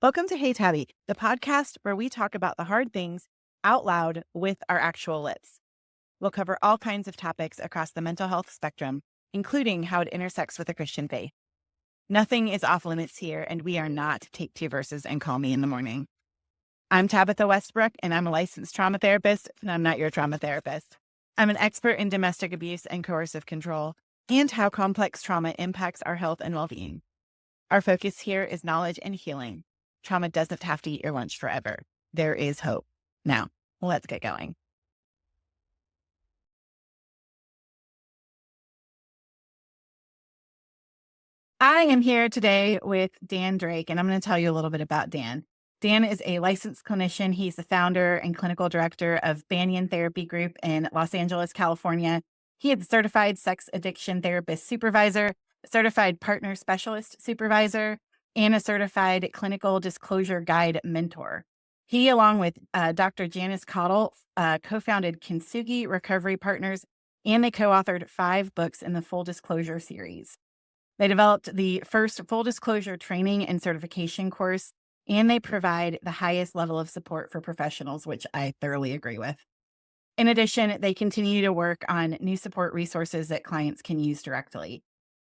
Welcome to Hey Tabi, the podcast where we talk about the hard things out loud with our actual lips. We'll cover all kinds of topics across the mental health spectrum, including how it intersects with the Christian faith. Nothing is off limits here, and we are not take two verses and call me in the morning. I'm Tabitha Westbrook, and I'm a licensed trauma therapist, and I'm not your trauma therapist. I'm an expert in domestic abuse and coercive control, and how complex trauma impacts our health and well-being. Our focus here is knowledge and healing. Trauma doesn't have to eat your lunch forever. There is hope. Now, let's get going. I am here today with Dan Drake, and I'm going to tell you a little bit about Dan. Dan is a licensed clinician. He's the founder and clinical director of Banyan Therapy Group in Los Angeles, California. He is a certified sex addiction therapist supervisor, a certified partner specialist supervisor, and a certified clinical disclosure guide mentor. He, along with Dr. Janice Cottle, co-founded Kintsugi Recovery Partners, and they co-authored 5 books in the Full Disclosure series. They developed the first full disclosure training and certification course, and they provide the highest level of support for professionals, which I thoroughly agree with. In addition, they continue to work on new support resources that clients can use directly.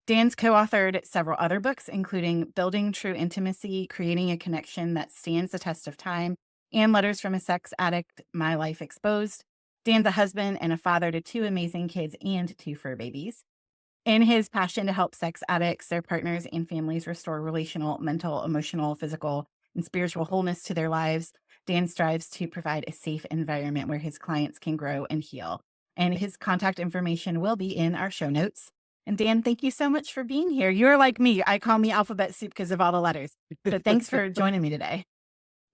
Dan's co-authored several other books, including Building True Intimacy, Creating a Connection That Stands the Test of Time, and Letters from a Sex Addict, My Life Exposed. Dan's a husband and a father to 2 amazing kids and 2 fur babies. In his passion to help sex addicts, their partners, and families restore relational, mental, emotional, physical, and spiritual wholeness to their lives, Dan strives to provide a safe environment where his clients can grow and heal. And his contact information will be in our show notes. And Dan, thank you so much for being here. You're like me. I call me alphabet soup because of all the letters. But thanks for joining me today.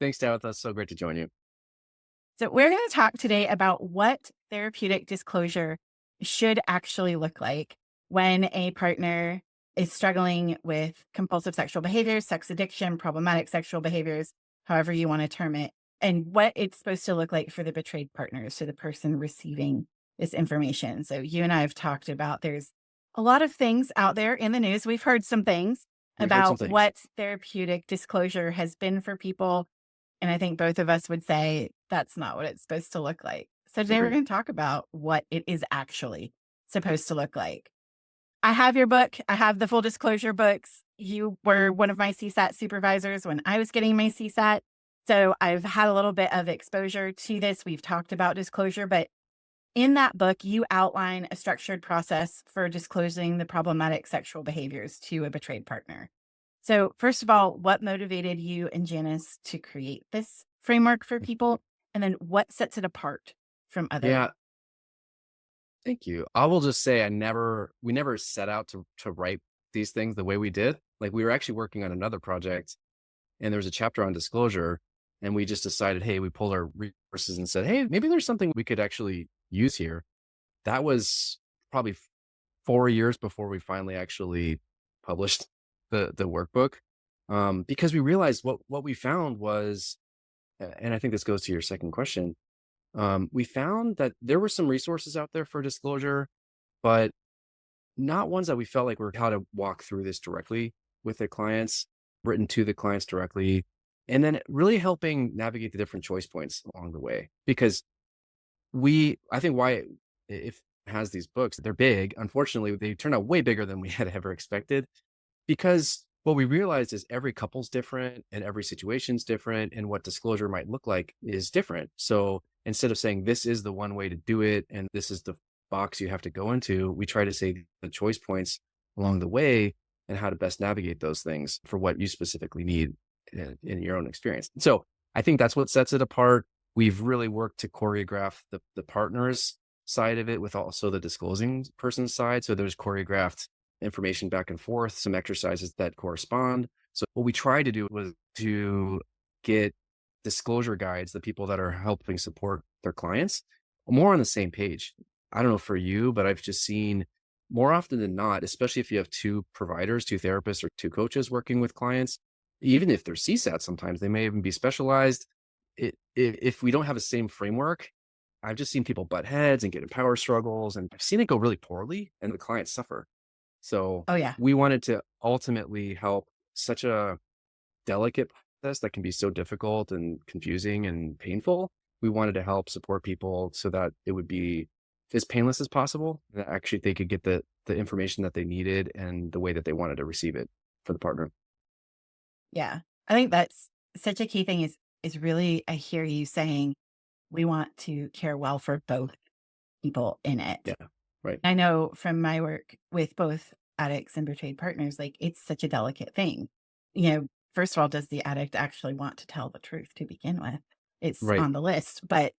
Thanks, Tabitha. It's so great to join you. So we're going to talk today about what therapeutic disclosure should actually look like when a partner is struggling with compulsive sexual behaviors, sex addiction, problematic sexual behaviors, however you want to term it, and what it's supposed to look like for the betrayed partners, so the person receiving this information. So you and I have talked about there's a lot of things out there in the news. We've heard some things about what therapeutic disclosure has been for people. And I think both of us would say that's not what it's supposed to look like. So today we're going to talk about what it is actually supposed to look like. I have your book. I have the full disclosure books. You were one of my CSAT supervisors when I was getting my CSAT. So I've had a little bit of exposure to this. We've talked about disclosure, but in that book, you outline a structured process for disclosing the problematic sexual behaviors to a betrayed partner. So first of all, what motivated you and Janice to create this framework for people? And then what sets it apart from other? Yeah. Thank you. I will just say we never set out to write these things the way we did. Like, we were actually working on another project and there was a chapter on disclosure, and we just decided, hey, we pulled our resources and said, hey, maybe there's something we could actually use here. That was probably 4 years before we finally actually published the workbook. Because we realized what we found was, and I think this goes to your second question. We found that there were some resources out there for disclosure, but not ones that we felt like were how to walk through this directly with the clients, written to the clients directly, and then really helping navigate the different choice points along the way. Because I think why if it has these books, they're big. Unfortunately, they turned out way bigger than we had ever expected, because what we realized is every couple's different and every situation's different, and what disclosure might look like is different. So instead of saying this is the one way to do it and this is the box you have to go into, we try to say the choice points along the way and how to best navigate those things for what you specifically need in your own experience. So I think that's what sets it apart. We've really worked to choreograph the partners side of it with also the disclosing person's side. So there's choreographed information back and forth, some exercises that correspond. So what we tried to do was to get disclosure guides, the people that are helping support their clients, more on the same page. I don't know for you, but I've just seen more often than not, especially if you have 2 providers, 2 therapists, or 2 coaches working with clients, even if they're CSAT, sometimes they may even be specialized. If we don't have the same framework, I've just seen people butt heads and get in power struggles, and I've seen it go really poorly and the clients suffer. So Oh, yeah. we wanted to ultimately help such a delicate that can be so difficult and confusing and painful. We wanted to help support people so that it would be as painless as possible, that actually they could get the information that they needed and the way that they wanted to receive it for the partner. Yeah. I think that's such a key thing is really I hear you saying we want to care well for both people in it. Yeah, right, I know from my work with both addicts and betrayed partners, like it's such a delicate thing. You know, first of all, does the addict actually want to tell the truth to begin with? It's right. on the list, but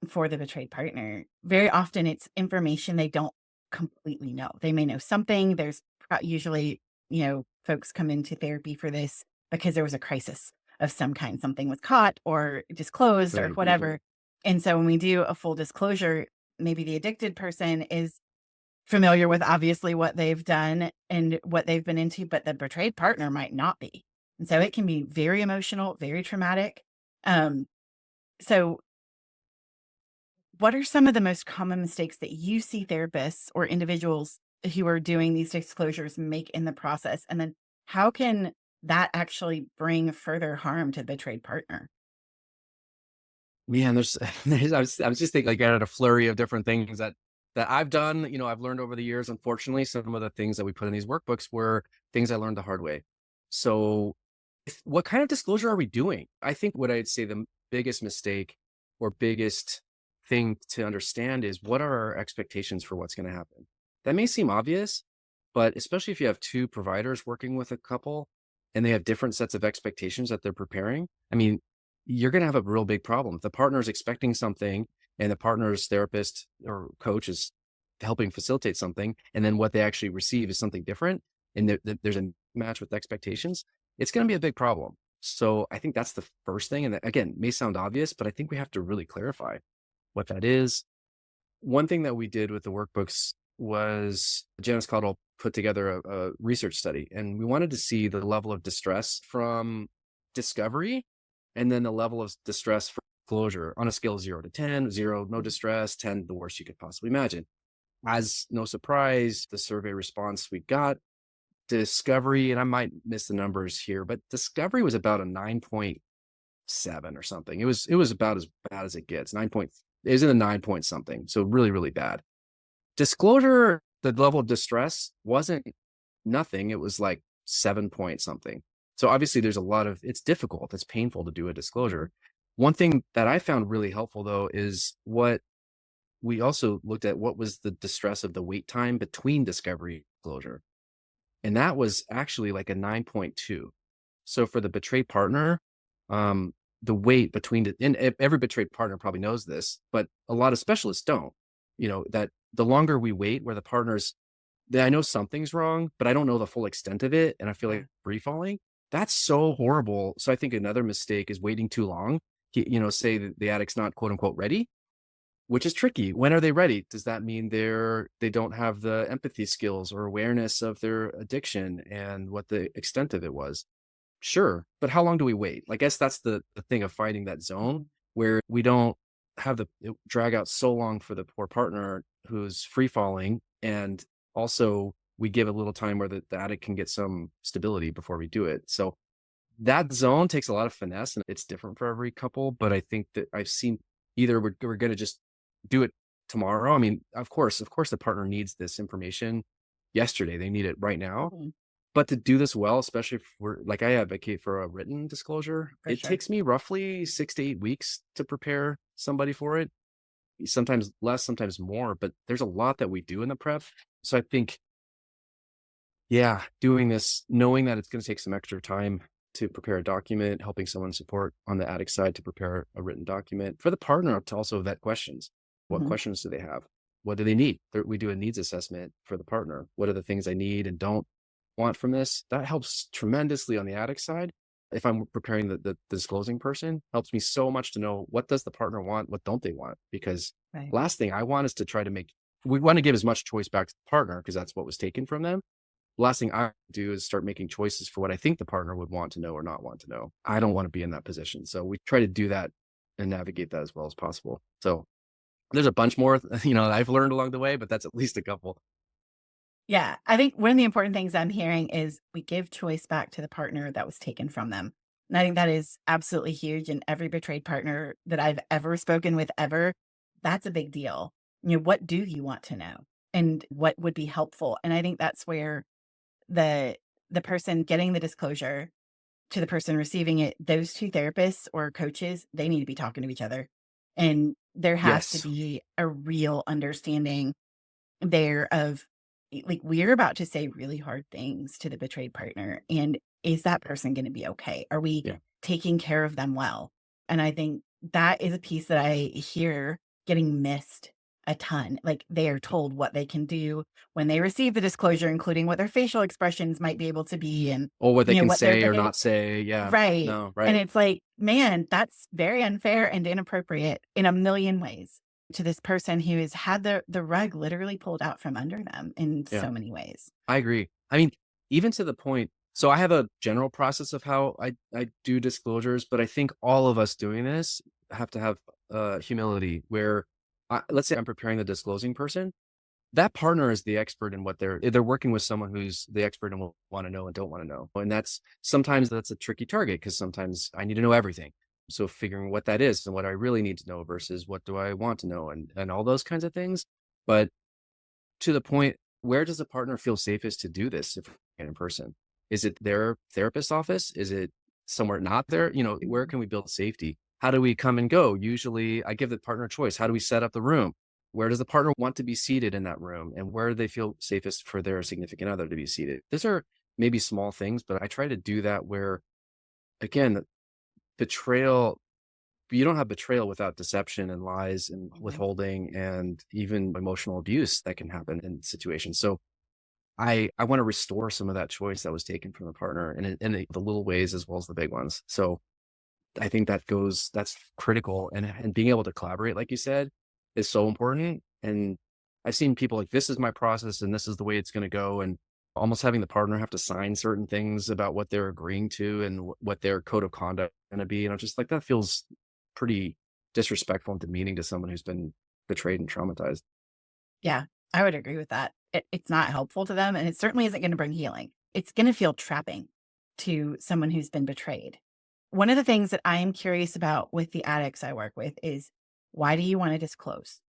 for the betrayed partner, very often it's information they don't completely know. They may know something. Usually, folks come into therapy for this because there was a crisis of some kind. Something was caught or disclosed or Right, usually. whatever. And so when we do a full disclosure, maybe the addicted person is familiar with obviously what they've done and what they've been into, but the betrayed partner might not be. And so it can be very emotional, very traumatic. Um, so what are some of the most common mistakes that you see therapists or individuals who are doing these disclosures make in the process? And then how can that actually bring further harm to the betrayed partner? Man, I was just thinking, like, I had a flurry of different things that I've done, I've learned over the years. Unfortunately, some of the things that we put in these workbooks were things I learned the hard way. So, what kind of disclosure are we doing? I think what I'd say the biggest mistake or biggest thing to understand is what are our expectations for what's gonna happen? That may seem obvious, but especially if you have 2 providers working with a couple and they have different sets of expectations that they're preparing, I mean, you're gonna have a real big problem. If the partner is expecting something and the partner's therapist or coach is helping facilitate something, and then what they actually receive is something different, and there's a match with expectations, it's gonna be a big problem. So I think that's the first thing, and that, again, may sound obvious, but I think we have to really clarify what that is. One thing that we did with the workbooks was Janice Caudill put together a research study, and we wanted to see the level of distress from discovery and then the level of distress for closure on a scale of 0 to 10. 0, no distress; 10, the worst you could possibly imagine. As no surprise, the survey response we got, discovery, and I might miss the numbers here, but discovery was about a 9.7 or something. It was about as bad as it gets. 9 point, it was in the 9 point something. So really, really bad. Disclosure, the level of distress wasn't nothing. It was like 7 point something. So obviously there's a lot of, it's difficult. It's painful to do a disclosure. One thing that I found really helpful though is what we also looked at, what was the distress of the wait time between discovery and disclosure. And that was actually like a 9.2. So for the betrayed partner, um, the wait between and every betrayed partner probably knows this, but a lot of specialists don't. That the longer we wait, where the partners, I know something's wrong, but I don't know the full extent of it, and I feel Yeah. like free falling. That's so horrible. So I think another mistake is waiting too long. Say that the addict's not quote unquote ready, which is tricky. When are they ready? Does that mean they don't have the empathy skills or awareness of their addiction and what the extent of it was? Sure, but how long do we wait? I guess that's the thing of finding that zone where we don't have it drag out so long for the poor partner who's free falling, and also we give a little time where the addict can get some stability before we do it. So that zone takes a lot of finesse, and it's different for every couple. But I think that I've seen either we're going to just do it tomorrow. I mean, of course, the partner needs this information yesterday. They need it right now, Mhm. but to do this well, especially if we're like I advocate for a written disclosure, For it sure. takes me roughly 6 to 8 weeks to prepare somebody for it. Sometimes less, sometimes more, but there's a lot that we do in the prep. So I think, yeah, doing this, knowing that it's going to take some extra time to prepare a document, helping someone support on the addict side to prepare a written document for the partner to also vet questions. What Mhm. questions do they have? What do they need? We do a needs assessment for the partner. What are the things I need and don't want from this? That helps tremendously on the addict side. If I'm preparing the disclosing person, helps me so much to know what does the partner want, what don't they want? Because Right. last thing I want is to try to we want to give as much choice back to the partner because that's what was taken from them. Last thing I do is start making choices for what I think the partner would want to know or not want to know. I don't want to be in that position. So we try to do that and navigate that as well as possible. So there's a bunch more, I've learned along the way, but that's at least a couple. Yeah. I think one of the important things I'm hearing is we give choice back to the partner that was taken from them. And I think that is absolutely huge, and every betrayed partner that I've ever spoken with ever, that's a big deal. What do you want to know? And what would be helpful? And I think that's where the the person getting the disclosure to the person receiving it, those 2 therapists or coaches, they need to be talking to each other. And there has to Yes. be a real understanding there of like, we're about to say really hard things to the betrayed partner, and is that person going to be okay? Are we Yeah. taking care of them well? And I think that is a piece that I hear getting missed a ton. Like, they are told what they can do when they receive the disclosure, including what their facial expressions might be able to be, and Or what they can what their say or behavior. not say. Yeah. Right. No, And right. it's like, man, that's very unfair and inappropriate in a million ways to this person who has had the rug literally pulled out from under them in Yeah. so many ways. I agree. I mean, even to the point, so I have a general process of how I do disclosures, but I think all of us doing this have to have humility where let's say I'm preparing the disclosing person. That partner is the expert in what they're working with someone who's the expert in what want to know and don't want to know. And that's sometimes that's a tricky target because sometimes I need to know everything. So figuring what that is and what I really need to know versus what do I want to know and all those kinds of things. But to the point, where does a partner feel safest to do this if in person? Is it their therapist's office? Is it somewhere not there? Where can we build safety? How do we come and go? Usually I give the partner choice. How do we set up the room? Where does the partner want to be seated in that room? And where do they feel safest for their significant other to be seated? These are maybe small things, but I try to do that where, again, betrayal, you don't have betrayal without deception and lies and Mhm. withholding and even emotional abuse that can happen in situations. So I wanna restore some of that choice that was taken from the partner in the little ways as well as the big ones. So, I think that's critical, and being able to collaborate, like you said, is so important, and I've seen people like, "This is my process, and this is the way it's gonna go," and almost having the partner have to sign certain things about what they're agreeing to and what their code of conduct is gonna be, and I'm just like, that feels pretty disrespectful and demeaning to someone who's been betrayed and traumatized. Yeah, I would agree with that. It's not helpful to them, and it certainly isn't going to bring healing. It's going to feel trapping to someone who's been betrayed. One of the things that I am curious about with the addicts I work with is, why do you want to disclose?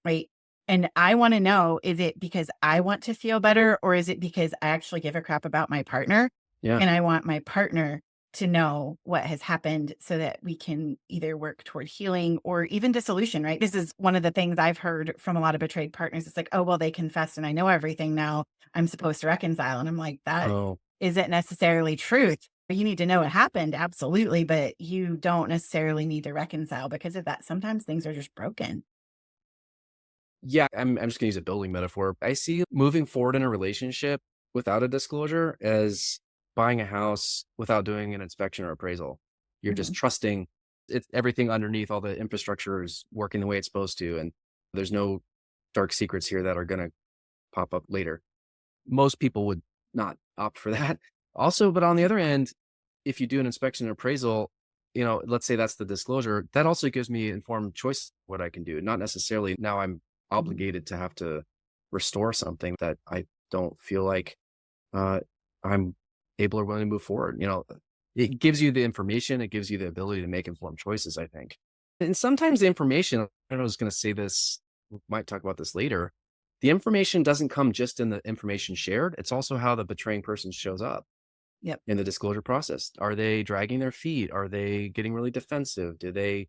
Right. And I want to know, is it because I want to feel better, or is it because I actually give a crap about my partner Yeah. and I want my partner to know what has happened so that we can either work toward healing or even dissolution, right? This is one of the things I've heard from a lot of betrayed partners. It's like, oh, well, they confessed and I know everything now. I'm supposed to reconcile. And I'm like, that Oh. isn't necessarily truth. You need to know what happened, absolutely, but you don't necessarily need to reconcile because of that. Sometimes things are just broken. Yeah, I'm just gonna use a building metaphor. I see moving forward in a relationship without a disclosure as buying a house without doing an inspection or appraisal. You're just Mhm. trusting everything underneath all the infrastructure is working the way it's supposed to, and there's no dark secrets here that are gonna pop up later. Most people would not opt for that. Also, but on the other end, if you do an inspection and appraisal, let's say that's the disclosure, that also gives me informed choice what I can do. Not necessarily now I'm Mhm. obligated to have to restore something that I don't feel like uh, I'm able or willing to move forward. It gives you the information, it gives you the ability to make informed choices, I think. And sometimes the information, I don't know, I was going to say this, we might talk about this later. The information doesn't come just in the information shared, it's also how the betraying person shows up Yep. in the disclosure process. Are they dragging their feet? Are they getting really defensive? Do they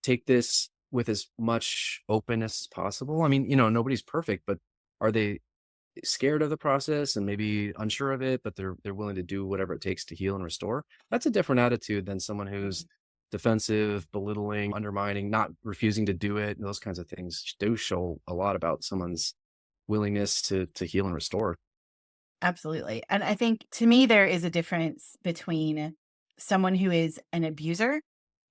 take this with as much openness as possible? I mean, nobody's perfect, but are they scared of the process and maybe unsure of it, but they're willing to do whatever it takes to heal and restore? That's a different attitude than someone who's defensive, belittling, undermining, not refusing to do it. Those kinds of things do show a lot about someone's willingness to heal and restore. Absolutely. And I think to me, there is a difference between someone who is an abuser,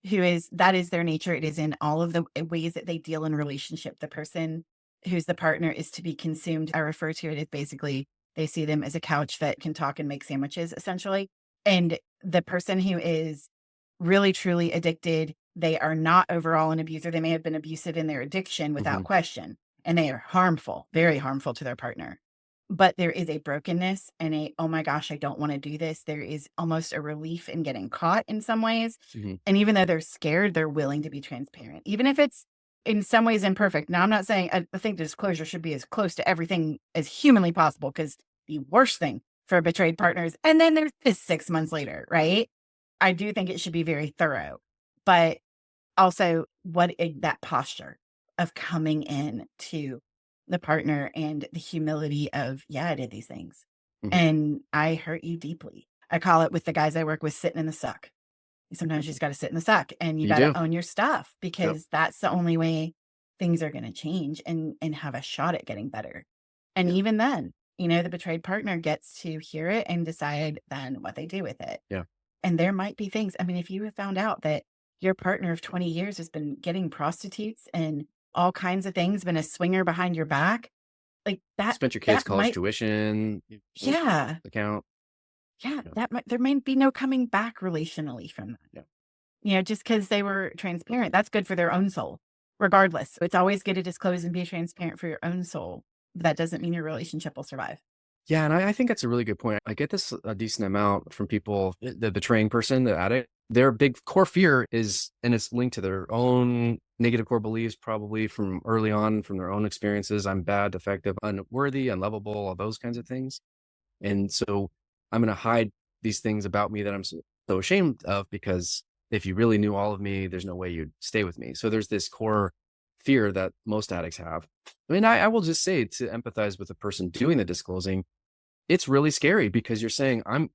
who is that is their nature. It is in all of the ways that they deal in relationship. The person who's the partner is to be consumed. I refer to it as basically they see them as a couch that can talk and make sandwiches, essentially. And the person who is really truly addicted, they are not overall an abuser. They may have been abusive in their addiction without Hmm. question, and they are harmful, very harmful to their partner. but there is a brokenness and a, "Oh my gosh, I don't wanna do this." There is almost a relief in getting caught in some ways, Mhm. and even though they're scared, they're willing to be transparent, even if it's in some ways imperfect. Now, I'm not saying I think disclosure should be as close to everything as humanly possible, because the worst thing for betrayed partners, and then there's this 6 months later, right? I do think it should be very thorough, but also, that posture of coming in to the partner and the humility of, "Yeah, I did these things, Mhm. and I hurt you deeply." I call it, with the guys I work with, sitting in the suck. Sometimes you just gotta sit in the suck, and you You gotta do. own your stuff, Yep. because that's the only way things are gonna change and have a shot at getting better. And Yeah. even then, the betrayed partner gets to hear it and decide then what they do with it. Yeah. And there might be things, I mean, if you have found out that your partner of 20 years has been getting prostitutes and all kinds of things, been a swinger behind your back, like Spent your kids' that college might, tuition, yeah, account. yeah, Yeah. there may be no coming back relationally from that. Yeah. Just because they were transparent, that's good for their own soul, regardless. So it's always good to disclose and be transparent for your own soul. But that doesn't mean your relationship will survive. Yeah, and I think that's a really good point. I get this a decent amount from people, the betraying person, the addict. Their big core fear is, and it's linked to their own negative core beliefs, probably from early on, from their own experiences. I'm bad, defective, unworthy, unlovable, all those kinds of things. And so I'm going to hide these things about me that I'm so ashamed of, because if you really knew all of me, there's no way you'd stay with me. So there's this core fear that most addicts have. I mean, I will just say, to empathize with the person doing the disclosing, it's really scary, because you're saying, I'm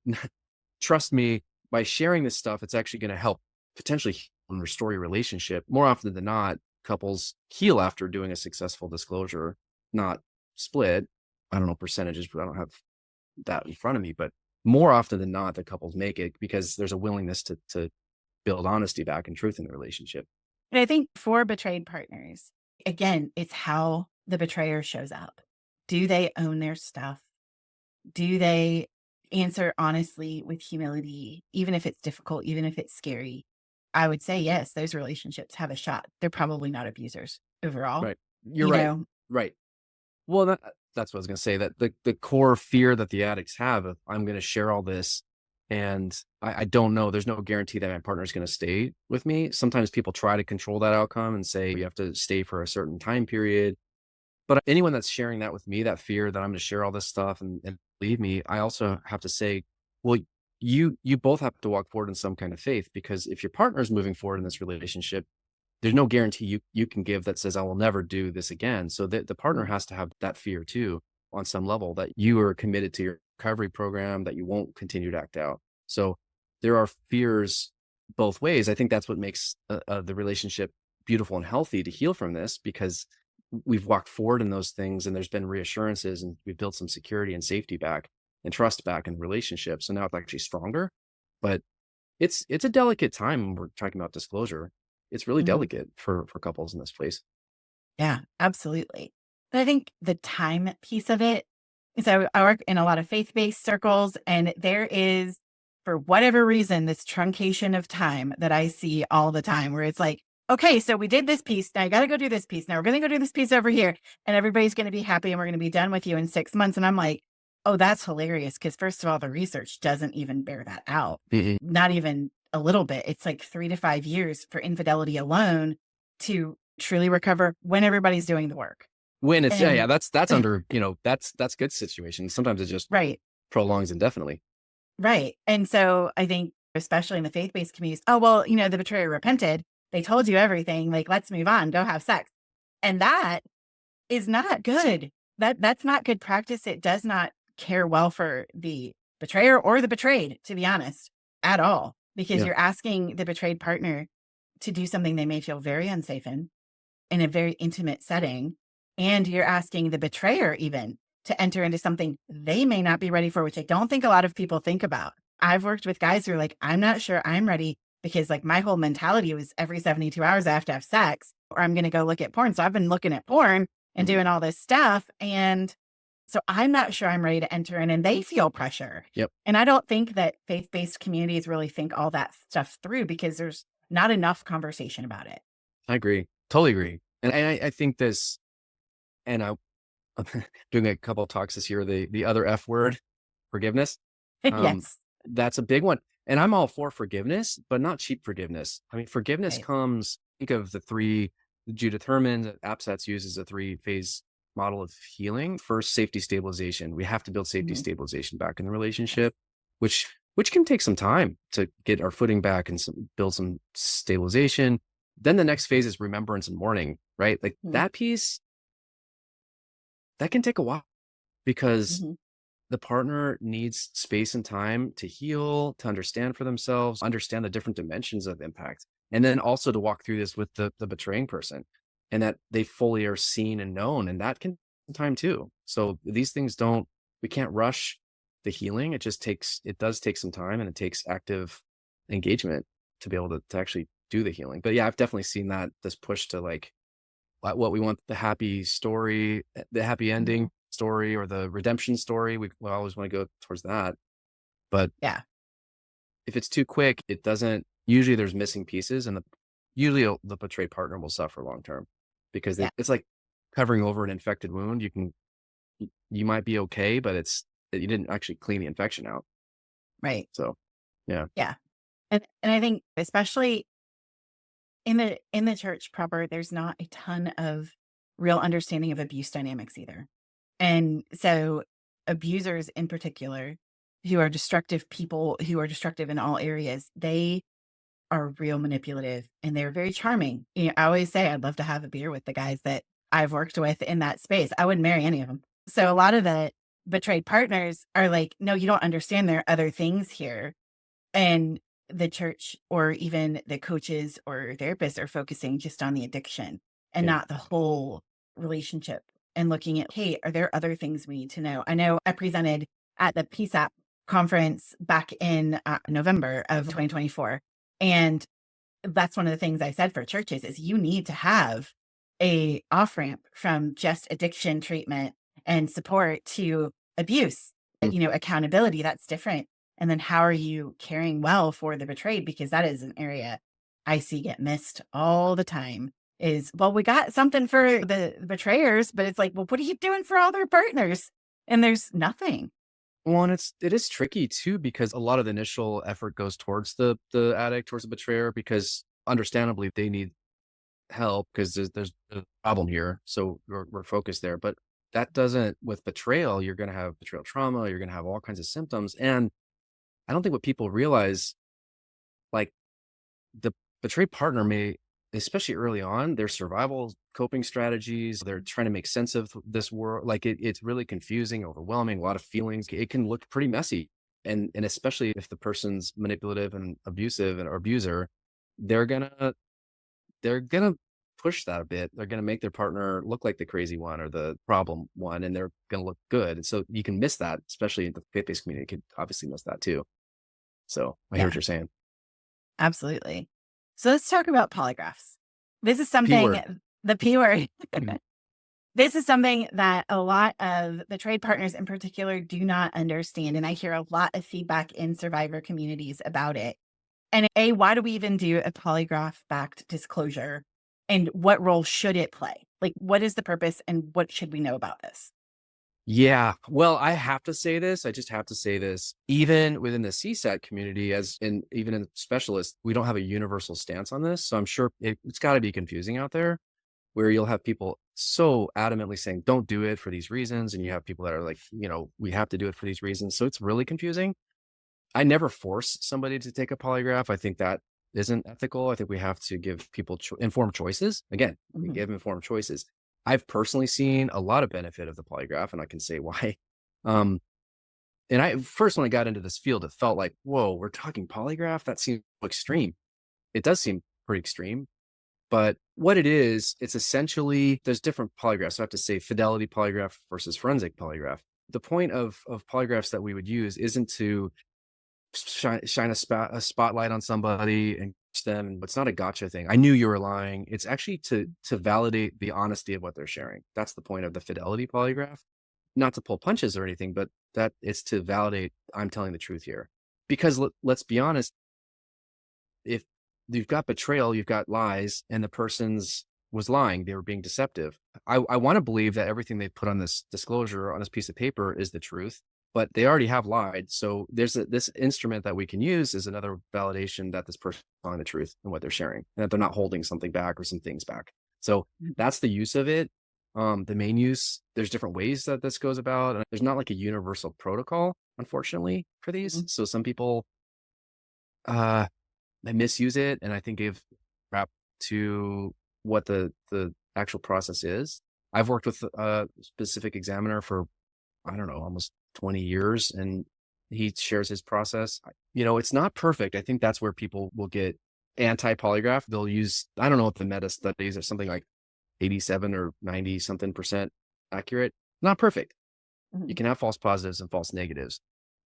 trust me, by sharing this stuff, it's actually going to help potentially heal and restore your relationship. More often than not, couples heal after doing a successful disclosure, not split. I don't know percentages, but I don't have that in front of me. But more often than not, the couples make it because there's a willingness to build honesty back and truth in the relationship. And I think for betrayed partners, again, it's how the betrayer shows up. Do they own their stuff? Do they answer honestly with humility, even if it's difficult, even if it's scary? I would say yes, those relationships have a shot. They're probably not abusers overall, Right. You're you right. know? Right. Well, that's what I was going to say, that the core fear that the addicts have of, I'm going to share all this, and I don't know, there's no guarantee that my partner is going to stay with me. Sometimes people try to control that outcome and say you have to stay for a certain time period. But anyone that's sharing that with me, that fear that I'm going to share all this stuff and leave me, I also have to say, well, you both have to walk forward in some kind of faith, because if your partner is moving forward in this relationship, there's no guarantee you can give that says, I will never do this again. So the partner has to have that fear too, on some level, that you are committed to your recovery program, that you won't continue to act out. So there are fears both ways. I think that's what makes the relationship beautiful and healthy to heal from this, because we've walked forward in those things, and there's been reassurances, and we've built some security and safety back and trust back in relationships. So now it's actually stronger. But it's a delicate time when we're talking about disclosure. It's really Mhm. delicate for couples in this place. Yeah, absolutely. But I think the time piece of it, so I work in a lot of faith-based circles, and there is, for whatever reason, this truncation of time that I see all the time, where it's like, okay, so we did this piece. Now you got to go do this piece. Now we're going to go do this piece over here, and everybody's going to be happy, and we're going to be done with you in 6 months. And I'm like, oh, that's hilarious. Because first of all, the research doesn't even bear that out. Mhm. Not even a little bit. It's like 3 to 5 years for infidelity alone to truly recover when everybody's doing the work. When it's yeah, And that's under, that's good situation. Sometimes it just right, prolongs indefinitely. right. And so I think, especially in the faith-based communities, oh, well, the betrayer repented. They told you everything. Like, let's move on, go have sex. And that is not good. That's not good practice. It does not care well for the betrayer or the betrayed, to be honest, at all, because Yeah. you're asking the betrayed partner to do something they may feel very unsafe in a very intimate setting. And you're asking the betrayer even to enter into something they may not be ready for, which I don't think a lot of people think about. I've worked with guys who are like, I'm not sure I'm ready, because like my whole mentality was every 72 hours I have to have sex or I'm going to go look at porn. So I've been looking at porn and Mhm. doing all this stuff. And so I'm not sure I'm ready to enter in, and they feel pressure. Yep. And I don't think that faith-based communities really think all that stuff through, because there's not enough conversation about it. I agree. Totally agree. And I think this, and doing a couple of talks this year, the other F word, forgiveness. Um, Yes. that's a big one. And I'm all for forgiveness, but not cheap forgiveness. I mean, forgiveness Right. comes, think of the three, Judah Thurman, that APSATS uses a three-phase model of healing. First, safety stabilization. We have to build safety Mhm. stabilization back in the Yes. relationship, which can take some time to get our footing back and build some stabilization. Then the next phase is remembrance and mourning, right? Like Mhm. that piece, that can take a while because Mhm. the partner needs space and time to heal, to understand for themselves, understand the different dimensions of impact, and then also to walk through this with the betraying person and that they fully are seen and known. And that can take time too. So these things don't, we can't rush the healing. It does take some time and it takes active engagement to be able to actually do the healing. But yeah, I've definitely seen that this push to like what we want the happy story, the happy ending Mhm. story or the redemption story. We always want to go towards that. But Yeah. if it's too quick, it doesn't, usually there's missing pieces and usually the betrayed partner will suffer long term because Yeah. it's like covering over an infected wound. You might be okay, but it's that you didn't actually clean the infection out. Right. So yeah. Yeah. And I think especially in the church proper, there's not a ton of real understanding of abuse dynamics either. And so abusers in particular, who are destructive people who are destructive in all areas, they are real manipulative and they're very charming. You know, I always say I'd love to have a beer with the guys that I've worked with in that space. I wouldn't marry any of them. So a lot of the betrayed partners are like, no, you don't understand. There are other things here. And the church or even the coaches or therapists are focusing just on the addiction and Yeah. not the whole relationship and looking at, hey, are there other things we need to know? I know I presented at the PSAP conference back in November of 2024. And that's one of the things I said for churches is you need to have a off ramp from just addiction treatment and support to abuse, Mm. accountability. That's different. And then how are you caring well for the betrayed? Because that is an area I see get missed all the time. Is well, we got something for the betrayers, but it's like, well, what are you doing for all their partners? And there's nothing. Well, and it is tricky too because a lot of the initial effort goes towards the addict, towards the betrayer, because understandably they need help because there's a problem here. So we're focused there. But that doesn't, with betrayal, you're going to have betrayal trauma, you're going to have all kinds of symptoms. And I don't think what people realize, like the betrayed partner may, especially early on, their survival coping strategies, they're trying to make sense of this world. Like it's really confusing, overwhelming, a lot of feelings. It can look pretty messy. And especially if the person's manipulative and abusive and or abuser, they're gonna they're gonna push that a bit. They're gonna make their partner look like the crazy one or the problem one, and they're gonna look good. And so you can miss that, especially in the faith-based community. You could obviously miss that too. So I hear what Yeah, you're saying. absolutely. So let's talk about polygraphs. This is P word. something, the P word. Mhm. This is something that a lot of the trade partners in particular do not understand. And I hear a lot of feedback in survivor communities about it. And A, why do we even do a polygraph backed disclosure? And what role should it play? Like, what is the purpose and what should we know about this? Yeah. Well, I have to say this. I just have to say this. Even within the CSAT community, as in even in specialists, we don't have a universal stance on this. So I'm sure it's got to be confusing out there where you'll have people so adamantly saying, don't do it for these reasons. And you have people that are like, we have to do it for these reasons. So it's really confusing. I never force somebody to take a polygraph. I think that isn't ethical. I think we have to give people informed choices. Again, we Mhm. give informed choices. I've personally seen a lot of benefit of the polygraph, and I can say why. Um, and I first when I got into this field, it felt like, whoa, we're talking polygraph. That seems extreme. It does seem pretty extreme, but what it is, it's essentially there's different polygraphs. So I have to say fidelity polygraph versus forensic polygraph. The point of polygraphs that we would use isn't to shine a spotlight on somebody and catch them. It's not a gotcha thing. I knew you were lying. It's actually to validate the honesty of what they're sharing. That's the point of the fidelity polygraph. Not to pull punches or anything, but that it's to validate I'm telling the truth here. Because let's be honest, if you've got betrayal, you've got lies, and the person's was lying. They were being deceptive. I want to believe that everything they put on this disclosure on this piece of paper is the truth, but they already have lied. So this instrument that we can use is another validation that this person is telling the truth and what they're sharing, and that they're not holding something back or some things back. So Mhm. that's the use of it. The main use, there's different ways that this goes about. And there's not like a universal protocol, unfortunately, for these. Mhm. So some people uh they misuse it, and I think give crap to what the actual process is. I've worked with a specific examiner for, I don't know, almost 20 years, and he shares his process. It's not perfect. I think that's where people will get anti-polygraph. They'll use, I don't know what the meta studies are, something like 87 or 90 something percent accurate. Not perfect. You Mhm. can have false positives and false negatives.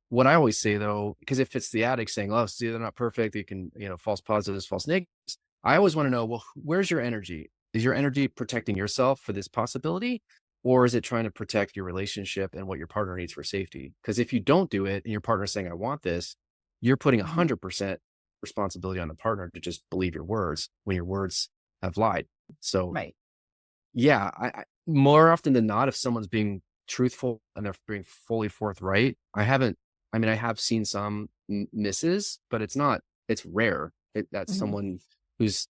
What I always say though, because if it's the addict saying, "Oh, see, they're not perfect," you can, false positives, false negatives. I always want to know, well, where's your energy? Is your energy protecting yourself for this possibility? Or is it trying to protect your relationship and what your partner needs for safety? Because if you don't do it and your partner's saying, "I want this," you're putting Mhm. 100% responsibility on the partner to just believe your words when your words have lied. So Right. yeah, more often than not, if someone's being truthful and they're being fully forthright, I have seen some misses, but it's rare that Mhm. someone who's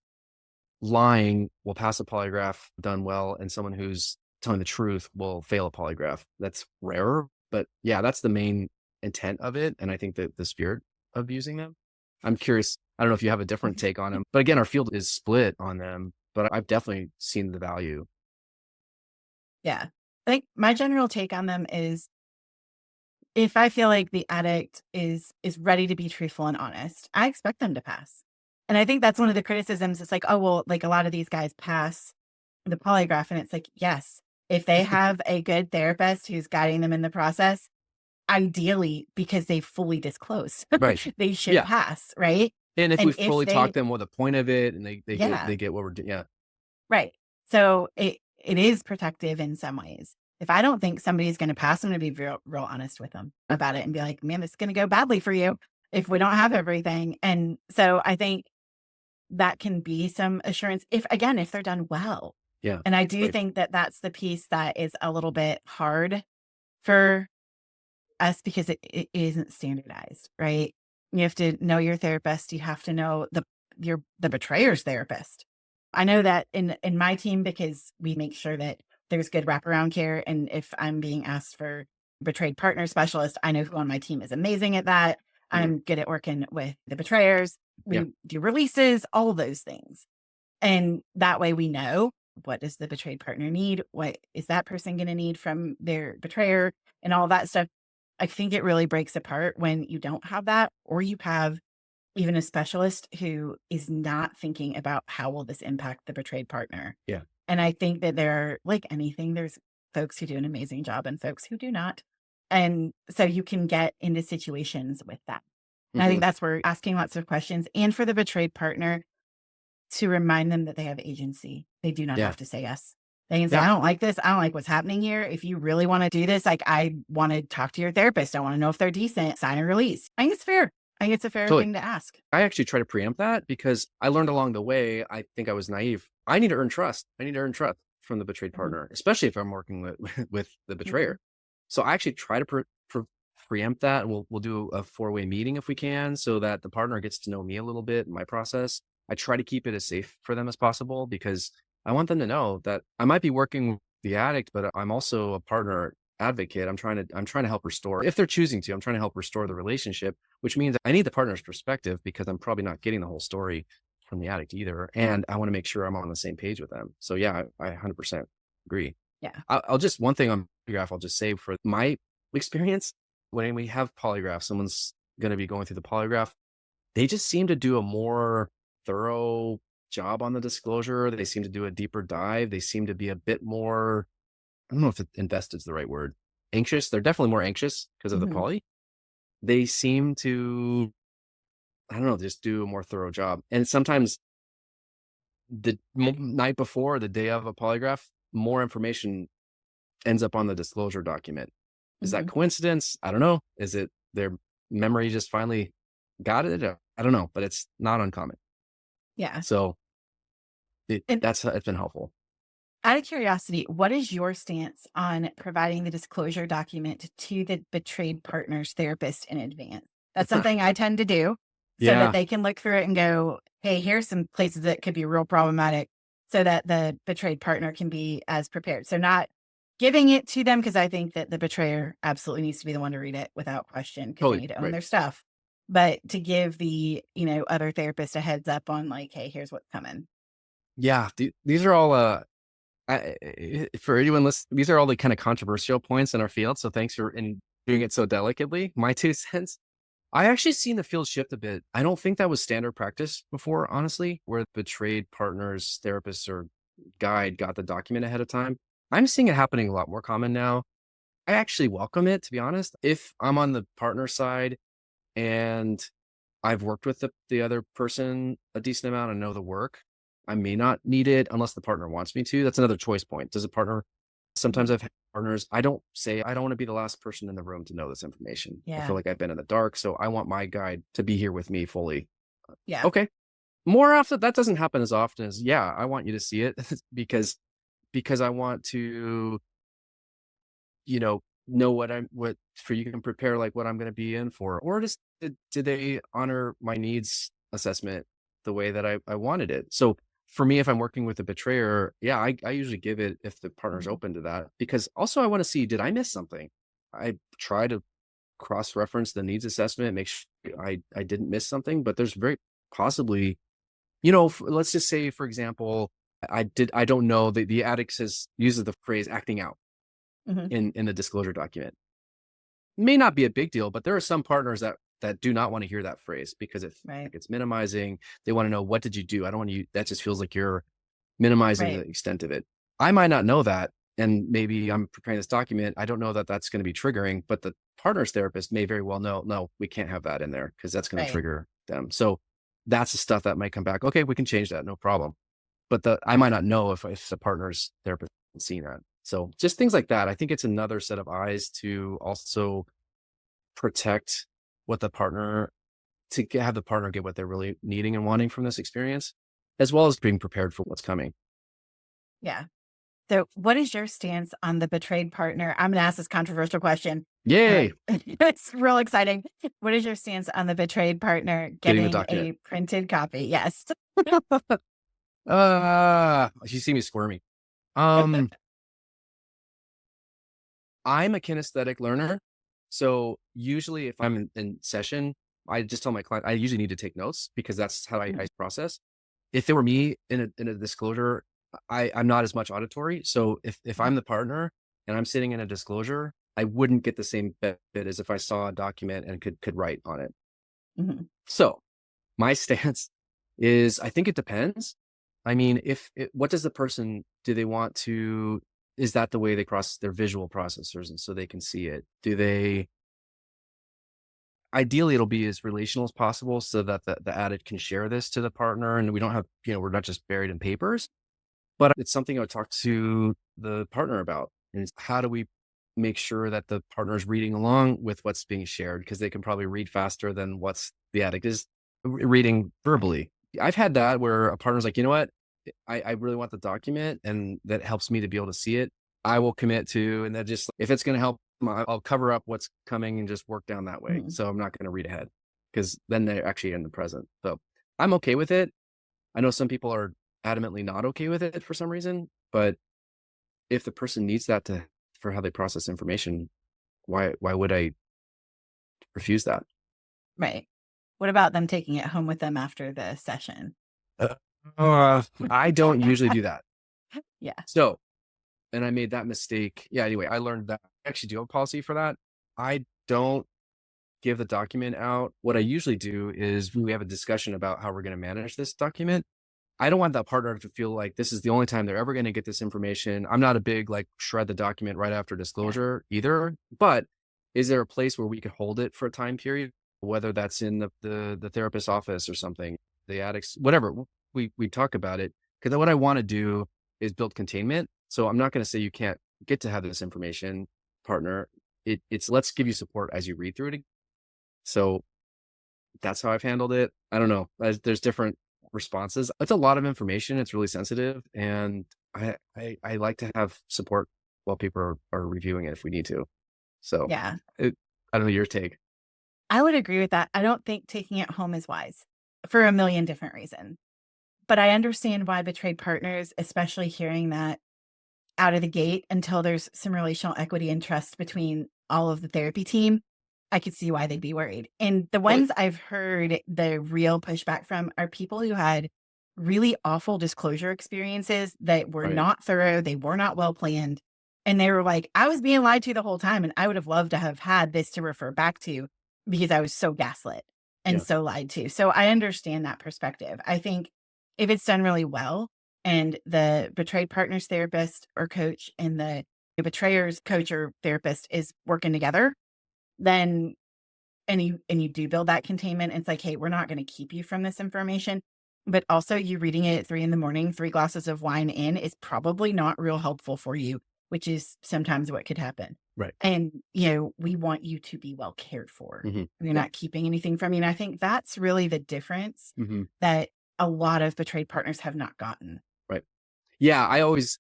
lying will pass a polygraph done well, and someone who's telling the truth will fail a polygraph. That's rarer, but yeah, that's the main intent of it. And I think that the spirit of using them. I'm curious. I don't know if you have a different take on them, but again, our field is split on them, but I've definitely seen the value. Yeah. I think my general take on them is if I feel like the addict is ready to be truthful and honest, I expect them to pass. And I think that's one of the criticisms. It's like, oh, well, like a lot of these guys pass the polygraph. And it's like, yes, if they have a good therapist who's guiding them in the process, ideally, because they fully disclose, Right. they should Yeah. pass, right? And if we And if fully talk they, them with the point of it, and yeah, they get what we're doing. Yeah. right. So it is protective in some ways. If I don't think somebody's going to pass, I'm going to be real honest with them about it and be like, man, this is going to go badly for you if we don't have everything. And so I think that can be some assurance if, again, if they're done well. Yeah. And I do Right. think that that's the piece that is a little bit hard for us because it isn't standardized, right? You have to know your therapist. You have to know the betrayer's therapist. I know that in my team because we make sure that there's good wraparound care. And if I'm being asked for betrayed partner specialist, I know who on my team is amazing at that. Mhm. I'm good at working with the betrayers. Yeah. We do releases, all of those things. And that way we know what does the betrayed partner need? What is that person going to need from their betrayer and all that stuff. I think it really breaks apart when you don't have that or you have even a specialist who is not thinking about how will this impact the betrayed partner. Yeah. And I think that there are like anything, there's folks who do an amazing job and folks who do not. And so you can get into situations with that. And I think Mhm. that's where asking lots of questions and for the betrayed partner to remind them that they have agency. They do not Yeah. have to say yes. They can say, Yeah. I don't like this. I don't like what's happening here. If you really want to do this, like I want to talk to your therapist. I want to know if they're decent. Sign a release. I think it's fair. I think it's a fair Totally. thing to ask. I actually try to preempt that because I learned along the way, I think I was naive. I need to earn trust. I need to earn trust from the betrayed Mhm. partner, especially if I'm working with with the Mhm. betrayer. So I actually try to preempt that, and we'll do a four-way meeting if we can, so that the partner gets to know me a little bit, my process. I try to keep it as safe for them as possible because I want them to know that I might be working with the addict, but I'm also a partner advocate. I'm trying to help restore, if they're choosing to, I'm trying to help restore the relationship, which means I need the partner's perspective because I'm probably not getting the whole story from the addict either. And I want to make sure I'm on the same page with them. So yeah, I 100% agree. Yeah. I'll just, one thing on polygraph, I'll just say for my experience, when we have polygraph, someone's going to be going through the polygraph, they just seem to do a more thorough job on the disclosure. They seem to do a deeper dive. They seem to be a bit more, I don't know if invested is the right word, anxious. They're definitely more anxious because of the Mhm. poly. They seem to, I don't know, just do a more thorough job. And sometimes the night before, the day of a polygraph, more information ends up on the disclosure document. Is that Mhm. coincidence? I don't know. Is it their memory just finally got it? I don't know, but it's not uncommon. Yeah. So And it's been helpful. out of curiosity, what is your stance on providing the disclosure document to the betrayed partner's therapist in advance? That's something I tend to do so that Yeah. they can look through it and go, hey, here's some places that could be real problematic so that the betrayed partner can be as prepared. So, not giving it to them because I think that the betrayer absolutely needs to be the one to read it without question because they Totally. need to own Right. their stuff. But to give the, other therapist a heads up on like, hey, here's what's coming. Yeah. These are all, for anyone listening, these are all the kind of controversial points in our field. So thanks for in doing it so delicately. My 2 cents. I actually seen the field shift a bit. I don't think that was standard practice before, honestly, where betrayed partners, therapists, or guide got the document ahead of time. I'm seeing it happening a lot more common now. I actually welcome it, to be honest. If I'm on the partner side and I've worked with the other person a decent amount and know the work, I may not need it unless the partner wants me to. That's another choice point. Does a partner sometimes Mhm. I've had partners, I don't say I don't want to be the last person in the room to know this information. I feel Yeah. like I've been in the dark, so I want my guide to be here with me fully. Yeah. Okay. More often that doesn't happen as often as, yeah, I want you to see it because I want to, know what for you can prepare like what I'm going to be in for. Or just did they honor my needs assessment the way that I wanted it? So for me, if I'm working with a betrayer, yeah, I usually give it if the partner's Mhm. open to that, because also I want to see, did I miss something? I try to cross-reference the needs assessment, make sure I didn't miss something, but there's very possibly, let's just say, for example, I don't know, the addict uses the phrase acting out Mhm. in the disclosure document. May not be a big deal, but there are some partners that do not want to hear that phrase because it Right. like it's minimizing. They want to know, what did you do? I don't want you, that just feels like you're minimizing the Right. extent of it. I might not know that, and maybe I'm preparing this document. I don't know that that's going to be triggering, but the partner's therapist may very well know, no, we can't have that in there because that's going to Right. trigger them. So that's the stuff that might come back. Okay, we can change that, no problem. But I might not know if the partner's therapist has seen that. So just things like that. I think it's another set of eyes to also protect what the partner have the partner get what they're really needing and wanting from this experience, as well as being prepared for what's coming. Yeah. So, what is your stance on the betrayed partner? I'm going to ask this controversial question. Yay! It's real exciting. What is your stance on the betrayed partner Getting the getting document. a printed copy? Yes. You see me squirming. Um, I'm a kinesthetic learner. So usually if I'm in session, I just tell my client I usually need to take notes because that's how I Mhm. process. If it were me in a disclosure, I'm not as much auditory. So if I'm the partner and I'm sitting in a disclosure, I wouldn't get the same benefit as if I saw a document and could write on it. Mhm. So my stance is, I think it depends. I mean, what does the person, do they want to, is that the way they process their visual processors and so they can see it? Do they, ideally it'll be as relational as possible so that the addict can share this to the partner and we don't have, we're not just buried in papers, but it's something I would talk to the partner about. And it's how do we make sure that the partner is reading along with what's being shared? Because they can probably read faster than what's the addict is reading Right. verbally. I've had that where a partner's like, you know what? I really want the document and that helps me to be able to see it. I will commit to, and that just, if it's going to help, I'll cover up what's coming and just work down that way. Mhm. So I'm not going to read ahead because then they're actually in the present. So I'm okay with it. I know some people are adamantly not okay with it for some reason, but if the person needs that for how they process information, why would I refuse that? Right. What about them taking it home with them after the session? Uh, I don't usually do that. Yeah. So, and I made that mistake. Yeah, anyway, I learned that I actually do have a policy for that. I don't give the document out. What I usually do is we have a discussion about how we're going to manage this document. I don't want that partner to feel like this is the only time they're ever going to get this information. I'm not a big like shred the document right after Yeah. disclosure either, but is there a place where we could hold it for a time period, whether that's in the therapist's office or something, the addicts, whatever. We talk about it because what I want to do is build containment. So I'm not going to say you can't get to have this information, partner. It's let's give you support as you read through it. So that's how I've handled it. I don't know. There's different. responses. It's a lot of information. It's really sensitive. And I like to have support while people are reviewing it if we need to. So Yeah, I don't know your take. I would agree with that. I don't think taking it home is wise for a million different reasons. But I understand why betrayed partners, especially hearing that out of the gate until there's some relational equity and trust between all of the therapy team, I could see why they'd be worried. And the Well, ones I've heard the real pushback from are people who had really awful disclosure experiences that were right. not thorough, they were not well planned. And they were like, I was being lied to the whole time. And I would have loved to have had this to refer back to because I was so gaslit and Yeah. so lied to. So I understand that perspective. I think if it's done really well, and the betrayed partner's therapist or coach and the betrayer's coach or therapist is working together, then and you do build that containment, it's like, hey, we're not going to keep you from this information. But also you reading it at 3 in the morning, 3 glasses of wine in is probably not real helpful for you, which is sometimes what could happen. Right. And, we want you to be well cared for. Hmm. We're Yeah. not keeping anything from you. And I think that's really the difference Hmm. that a lot of betrayed partners have not gotten. Right. Yeah. I always,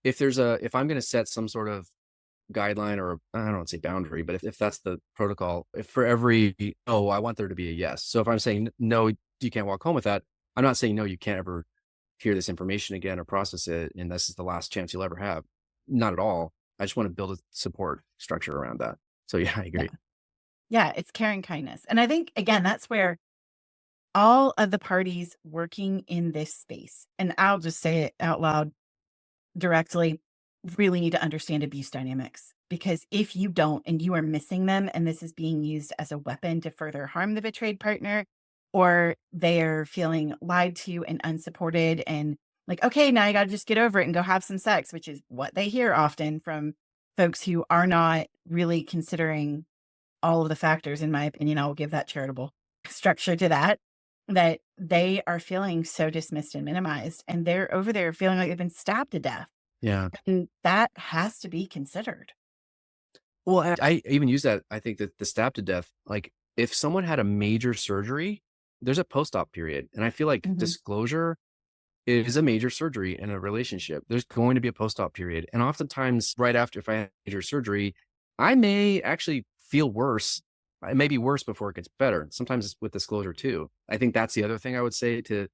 if I'm going to set some sort of guideline or I don't want to say boundary, but if that's the protocol, if for every, oh, I want there to be a yes. So if I'm saying no, you can't walk home with that, I'm not saying no, you can't ever hear this information again or process it. And this is the last chance you'll ever have. Not at all. I just want to build a support structure around that. So yeah, I Yeah. agree. Yeah. It's caring kindness. And I think, again, that's where all of the parties working in this space, and I'll just say it out loud directly, really need to understand abuse dynamics. Because if you don't and you are missing them, and this is being used as a weapon to further harm the betrayed partner, or they're feeling lied to and unsupported, and like, okay, now you got to just get over it and go have some sex, which is what they hear often from folks who are not really considering all of the factors, in my opinion. I will give that charitable structure to that, that they are feeling so dismissed and minimized, and they're over there feeling like they've been stabbed to death. Yeah. And that has to be considered. Well, I even use that. I think that the stab to death, like if someone had a major surgery, there's a post-op period. And I feel like Mhm. disclosure is a major surgery in a relationship. There's going to be a post-op period. And oftentimes, right after if I had major surgery, I may actually feel worse. It may be worse before it gets better. Sometimes it's with disclosure too. I think that's the other thing I would say to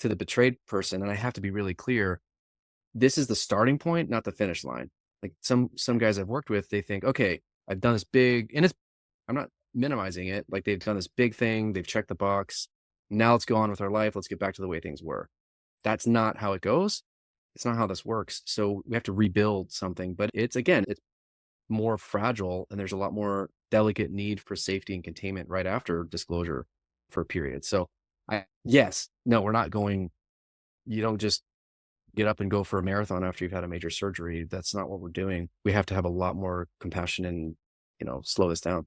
the betrayed person. And I have to be really clear. This is the starting point, not the finish line. Like some guys I've worked with, they think, okay, I've done this big, and it's I'm not minimizing it. Like they've done this big thing, they've checked the box. Now let's go on with our life. Let's get back to the way things were. That's not how it goes. It's not how this works. So we have to rebuild something. But it's again, it's more fragile and there's a lot more delicate need for safety and containment right after disclosure for a period. So yes, no, we're not going, you don't just get up and go for a marathon after you've had a major surgery. That's not what we're doing. We have to have a lot more compassion and, slow this down.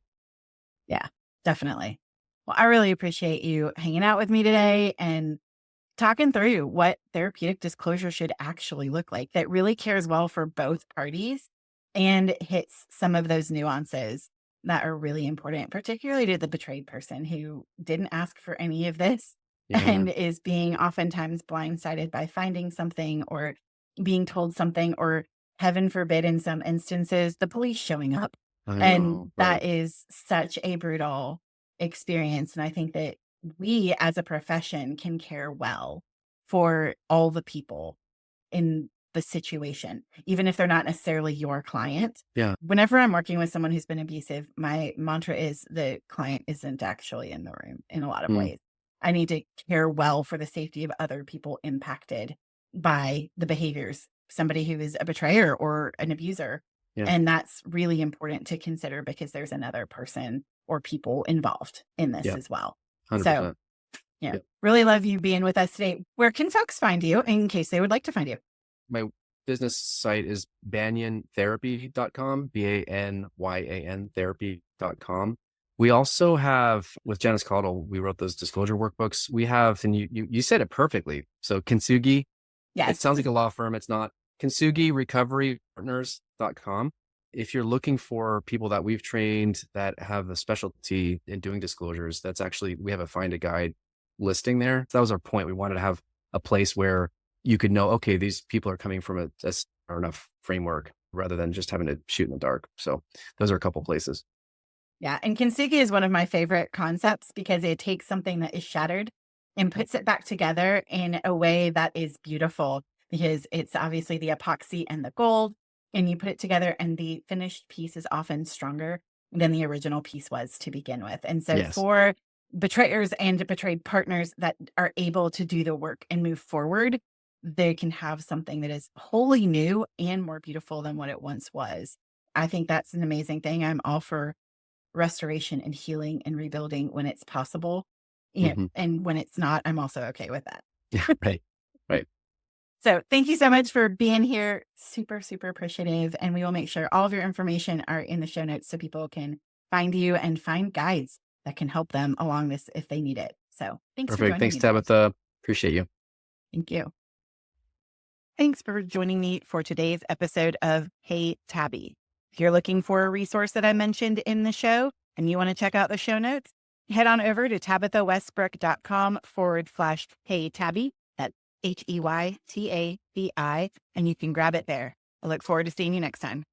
Yeah, definitely. Well, I really appreciate you hanging out with me today and talking through what therapeutic disclosure should actually look like that really cares well for both parties and hits some of those nuances that are really important, particularly to the betrayed person who didn't ask for any of this Yeah, and is being oftentimes blindsided by finding something or being told something, or heaven forbid, in some instances, the police showing up. I And know. Right. that is such a brutal experience. And I think that we as a profession can care well for all the people in the situation, even if they're not necessarily your client. Yeah. Whenever I'm working with someone who's been abusive, my mantra is the client isn't actually in the room in a lot of Mm, ways. I need to care well for the safety of other people impacted by the behaviors, somebody who is a betrayer or an abuser. yeah. And that's really important to consider because there's another person or people involved in this Yeah. as well. So, 100%. yeah, Yeah. really love you being with us today. Where can folks find you in case they would like to find you? My business site is banyantherapy.com, BANYAN therapy.com. We also have with Janice Caudle, we wrote those disclosure workbooks. We have, and you said it perfectly. So Kintsugi, it Yes. sounds like a law firm. It's not. Kintsugi Recovery Partners.com. If you're looking for people that we've trained that have a specialty in doing disclosures, that's actually, we have a find a guide listing there. So that was our point. We wanted to have a place where you could know, okay, these people are coming from or enough framework rather than just having to shoot in the dark. So those are a couple places. Yeah, and kintsugi is one of my favorite concepts because it takes something that is shattered and puts it back together in a way that is beautiful because it's obviously the epoxy and the gold, and you put it together, and the finished piece is often stronger than the original piece was to begin with. And so, Yes. for betrayers and betrayed partners that are able to do the work and move forward, they can have something that is wholly new and more beautiful than what it once was. I think that's an amazing thing. I'm all for restoration and healing and rebuilding when it's possible. Yeah, Hmm. and when it's not, I'm also okay with that. Yeah. Right. Right. So thank you so much for being here. Super, super appreciative. And we will make sure all of your information are in the show notes so people can find you and find guides that can help them along this if they need it. So thanks for Perfect. joining Thanks, me today. Tabitha. Appreciate you. Thank you. Thanks for joining me for today's episode of Hey Tabi. If you're looking for a resource that I mentioned in the show and you want to check out the show notes, head on over to tabithawestbrook.com/Hey Tabi. That's HEYTABI, and you can grab it there. I look forward to seeing you next time.